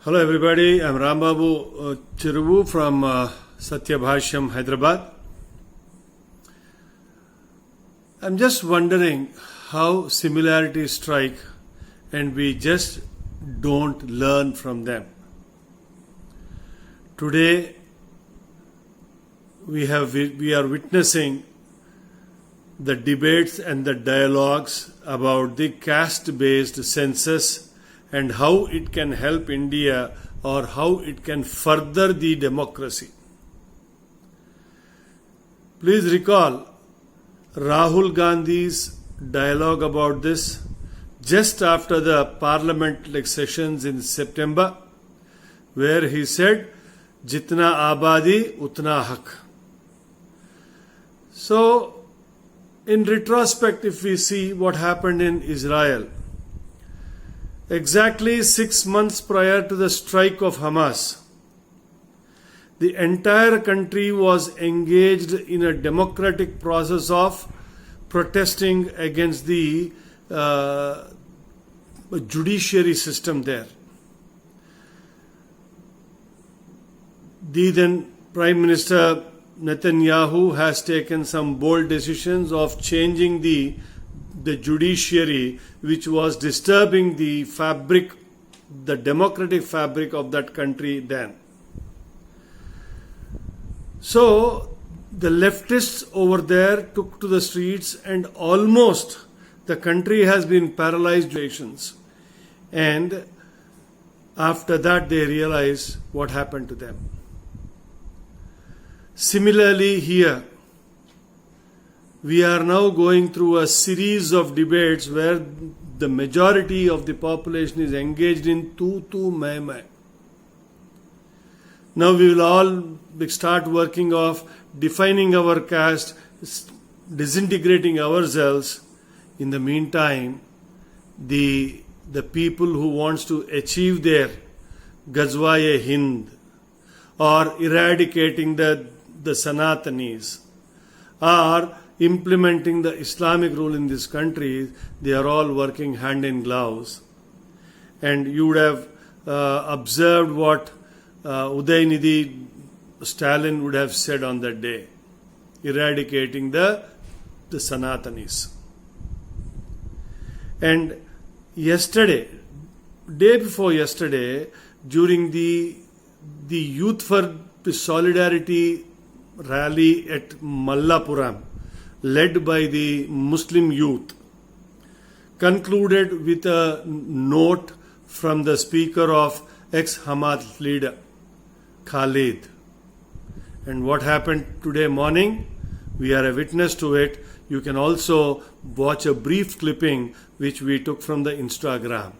Hello everybody, I'm Rambabu Chiruvu from Satyabhashyam, Hyderabad. I'm just wondering how similarities strike and we just don't learn from them. Today we are witnessing the debates and the dialogues about the caste-based census and how it can help India or how it can further the democracy. Please recall Rahul Gandhi's dialogue about this just after the parliament sessions in September, where he said, Jitna abadi utna haq. So, in retrospect, if we see what happened in Israel, exactly 6 months prior to the strike of Hamas, the entire country was engaged in a democratic process of protesting against the judiciary system there. The then Prime Minister Netanyahu has taken some bold decisions of changing the judiciary, which was disturbing the fabric, the democratic fabric of that country then. So the leftists over there took to the streets and almost the country has been paralyzed. And after that they realized what happened to them. Similarly here, we are now going through a series of debates where the majority of the population is engaged in tu mai. Now we will all start working off defining our caste, disintegrating ourselves. In the meantime, the people who wants to achieve their Gazwa-e-Hind or eradicating the Sanathanis are implementing the Islamic rule in this country, they are all working hand in gloves. And you would have observed what Udayanidhi, Stalin would have said on that day, eradicating the Sanathanis. And yesterday, day before yesterday, during the Youth for Solidarity rally at Mallapuram, led by the Muslim youth, concluded with a note from the speaker of ex-Hamas leader, Khalid. And what happened today morning, we are a witness to it. You can also watch a brief clipping which we took from the Instagram.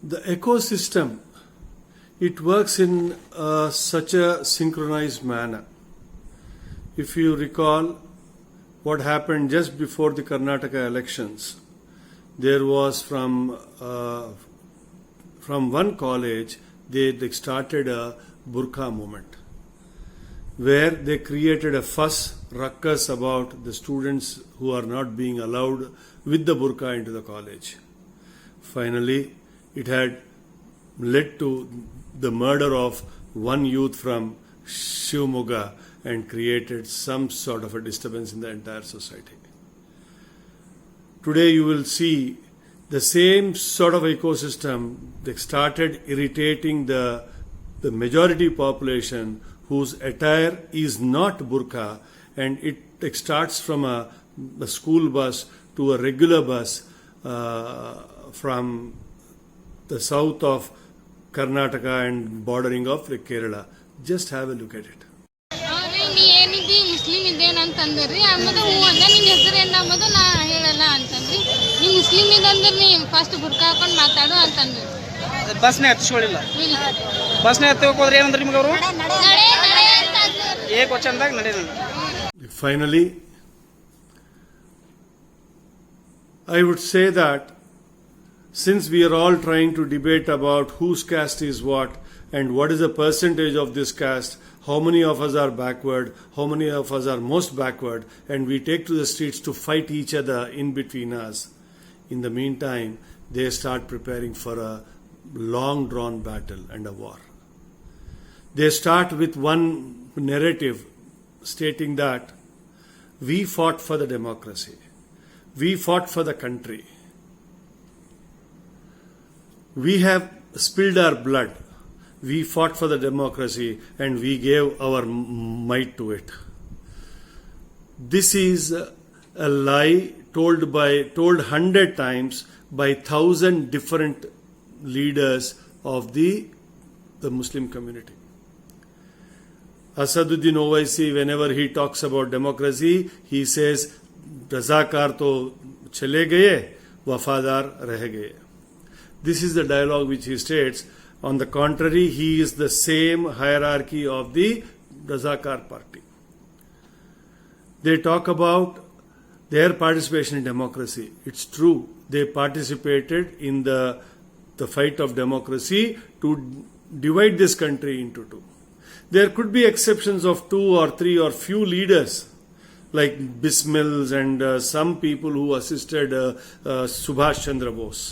The ecosystem, it works in such a synchronized manner. If you recall what happened just before the Karnataka elections, there was from one college, they started a Burkha movement, where they created a fuss, ruckus about the students who are not being allowed with the burqa into the college. Finally, it had led to the murder of one youth from Shivamogga and created some sort of a disturbance in the entire society. Today you will see the same sort of ecosystem that started irritating the majority population whose attire is not burqa, and it starts from a school bus to a regular bus from the south of Karnataka and bordering of Kerala. Just have a look at it. ನೀ ಏನಿದ್ದಿ Muslim ಇದ್ದೇನ ಅಂತಂದ್ರಿ ಆಮೇಲೆ ಹೂ ಅಂದ ನಿನ್ನ ಹೆಸರು ಏನು ಅಂಬೋದು ನಾ ಹೇಳಲ್ಲ ಅಂತಂದ್ರಿ ನೀ ಮುಸ್ಲಿಂ ಇದಂದ್ರೆ ನೀ ಫಸ್ಟ್ ಬುರ್ಕಾ ಹಾಕೊಂಡು ಮಾತಾಡು ಅಂತಂದ್ರಿ ಬಸ್ನೇ ಹತ್ತಿಸ್ಕೊಳ್ಳಿಲ್ಲ ಬಸ್ನೇ ಹತ್ತಕ್ಕೆ ಹೋದ್ರೆ ಏನಂದ್ರೆ ನಿಮ್ಗೆ ಅವರು ಏಕ್ ವಚನದಾಗ ನಡೆಯಲ್ಲ. Finally, I would say that since we are all trying to debate about whose caste is what and what is the percentage of this caste, how many of us are backward, how many of us are most backward, and we take to the streets to fight each other in between us, in the meantime, they start preparing for a long drawn battle and a war. They start with one narrative stating that we fought for the democracy. We fought for the country. We have spilled our blood. We fought for the democracy and we gave our might to it. This is a lie told 100 times by 1,000 different leaders of the Muslim community. Asaduddin Owaisi, whenever he talks about democracy, he says, Razakar to chale gaye, wafadar reh gaye. This is the dialogue which he states. On the contrary, he is the same hierarchy of the Razakar party. They talk about their participation in democracy. It's true. They participated in the fight of democracy to divide this country into two. There could be exceptions of 2 or 3 or few leaders like Bismills and some people who assisted Subhash Chandra Bose.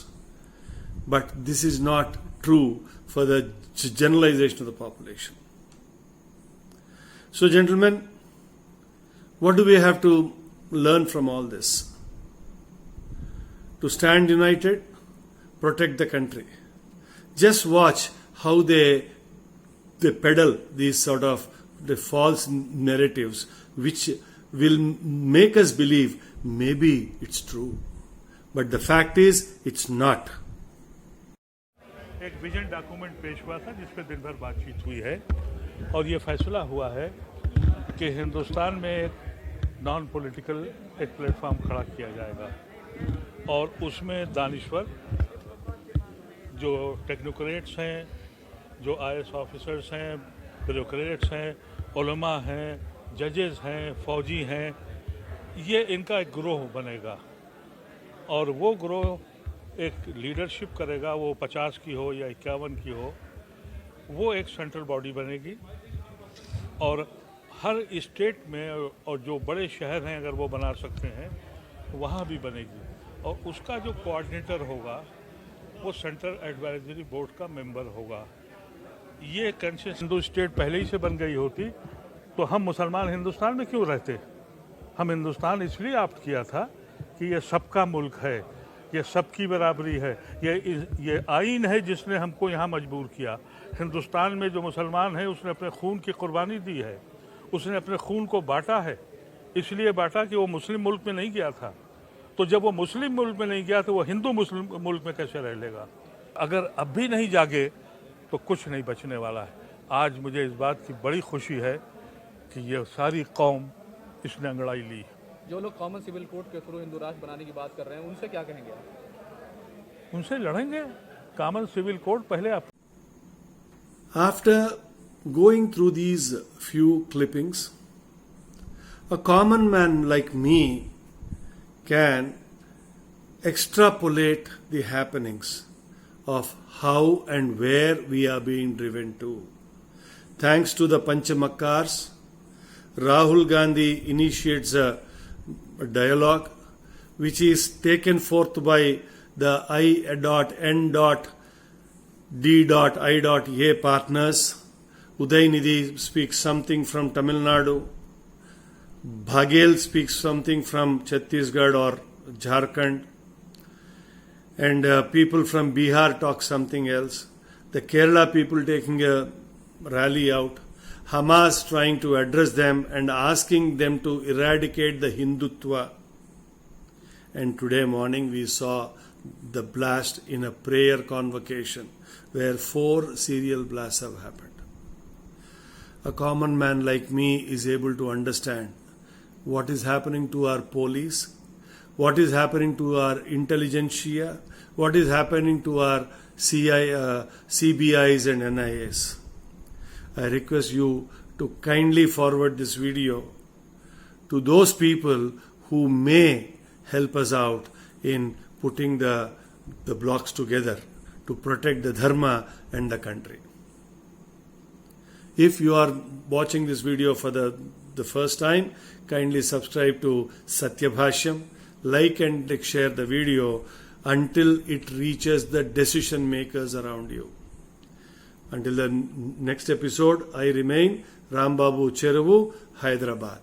But this is not true for the generalization of the population. So, gentlemen, what do we have to learn from all this? To stand united, protect the country. Just watch how they peddle these sort of the false narratives which will make us believe maybe it's true. But the fact is, it's not. एक vision document पेश हुआ था जिस पर दिन भर बातचीत हुई है और ये फैसला हुआ है कि हिंदुस्तान में एक नॉन पॉलिटिकल एक प्लेटफॉर्म खड़ा किया जाएगा और उसमें दानिश्वर जो टेक्नोक्रेट्स हैं, जो IAS ऑफिसर्स हैं, ब्यूरोक्रेट्स हैं, उलमा हैं, जजेस हैं, फौजी हैं, ये इनका एक ग्रोह बनेगा और वो ग्रोह एक लीडरशिप करेगा, वो 50 की हो या 51 की हो, वो एक सेंट्रल बॉडी बनेगी और हर स्टेट में और जो बड़े शहर हैं अगर वो बना सकते हैं वहाँ भी बनेगी और उसका जो कोऑर्डिनेटर होगा वो सेंट्रल एडवाइजरी बोर्ड का मेंबर होगा. ये कंसेशन हिंदू स्टेट पहले ही से बन गई होती तो हम मुसलमान हिंदुस्तान में क्यों रहते? हम हिंदुस्तान इसलिए ऑप्ट किया था कि ये सबका मुल्क है, ये सबकी बराबरी है, ये आइन है जिसने हमको यहाँ मजबूर किया. हिंदुस्तान में जो मुसलमान है उसने अपने खून की कुर्बानी दी है, उसने अपने खून को बांटा है, इसलिए बांटा कि वो मुस्लिम मुल्क में नहीं गया था. तो जब वो मुस्लिम मुल्क में नहीं गया तो वो हिंदू मुस्लिम मुल्क में कैसे रह लेगा? अगर अब भी नहीं जागे तो कुछ नहीं बचने वाला है. आज मुझे इस बात की बड़ी खुशी है कि ये सारी कौम इसने अंगड़ाई ली. जो लोग कॉमन सिविल कोड के थ्रू हिंदू राष्ट्र बनाने की बात कर रहे हैं उनसे क्या कहेंगे आप? उनसे लड़ेंगे. कॉमन सिविल कोड पहले आप. After going through these few clippings, a common man like me can extrapolate the happenings of how and where we are being driven to. Thanks to the Panchamakkars, Rahul Gandhi initiates a dialogue which is taken forth by the I.N.D.I.A partners. Udayanidhi speaks something from Tamil Nadu. Bhagel speaks something from Chhattisgarh or Jharkhand. And people from Bihar talk something else. The Kerala people taking a rally out. Hamas trying to address them and asking them to eradicate the Hindutva. And today morning we saw the blast in a prayer convocation where 4 serial blasts have happened. a common man like me is able to understand what is happening to our police, what is happening to our intelligentsia, what is happening to our CBIs and NIAs. I request you to kindly forward this video to those people who may help us out in putting the blocks together to protect the dharma and the country. If you are watching this video for the first time, kindly subscribe to Satyabhashyam, like and share the video until it reaches the decision makers around you. Until the next episode, I remain Rambabu Cheruvu, Hyderabad.